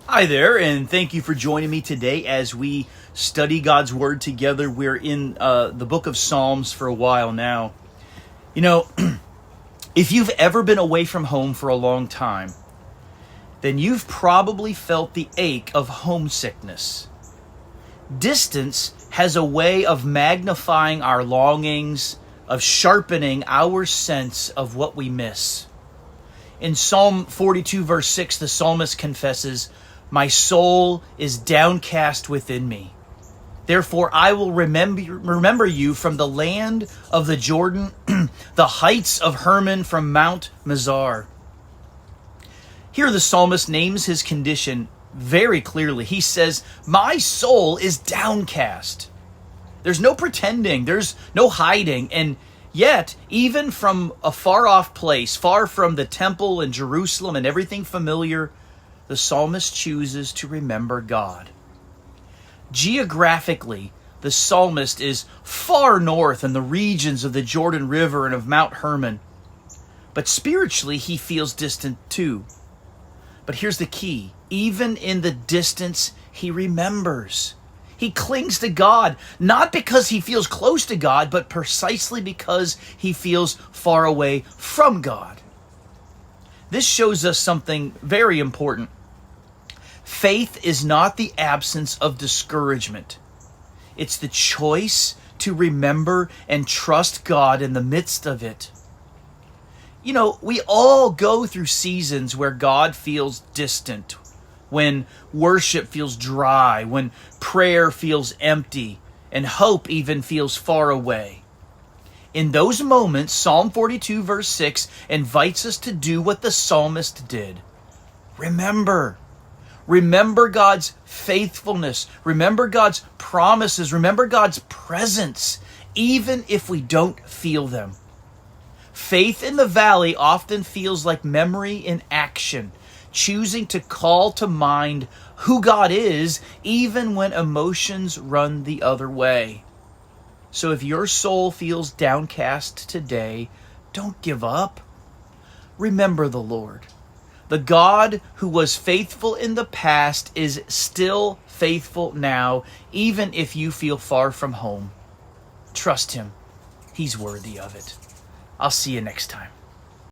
Hi there, and thank you for joining me today as we study God's Word together. We're in the book of Psalms for a while now. You know, if you've ever been away from home for a long time, then you've probably felt the ache of homesickness. Distance has a way of magnifying our longings, of sharpening our sense of what we miss. In Psalm 42, verse 6, the psalmist confesses, "My soul is downcast within me. Therefore I will remember you from the land of the Jordan, the heights of Hermon from Mount Mizar." Here the psalmist names his condition very clearly. He says, "My soul is downcast." There's no pretending, there's no hiding, and yet, even from a far-off place, far from the temple in Jerusalem and everything familiar, the psalmist chooses to remember God. Geographically, the psalmist is far north in the regions of the Jordan River and of Mount Hermon. But spiritually, he feels distant too. But here's the key. Even in the distance, he remembers. He clings to God, not because he feels close to God, but precisely because he feels far away from God. This shows us something very important. Faith is not the absence of discouragement. It's the choice to remember and trust God in the midst of it. You know, we all go through seasons where God feels distant, when worship feels dry, when prayer feels empty, and hope even feels far away. In those moments, Psalm 42, verse 6 invites us to do what the psalmist did. Remember. Remember God's faithfulness. Remember God's promises. Remember God's presence, even if we don't feel them. Faith in the valley often feels like memory in action, choosing to call to mind who God is, even when emotions run the other way. So if your soul feels downcast today, don't give up. Remember the Lord. The God who was faithful in the past is still faithful now, even if you feel far from home. Trust Him. He's worthy of it. I'll see you next time.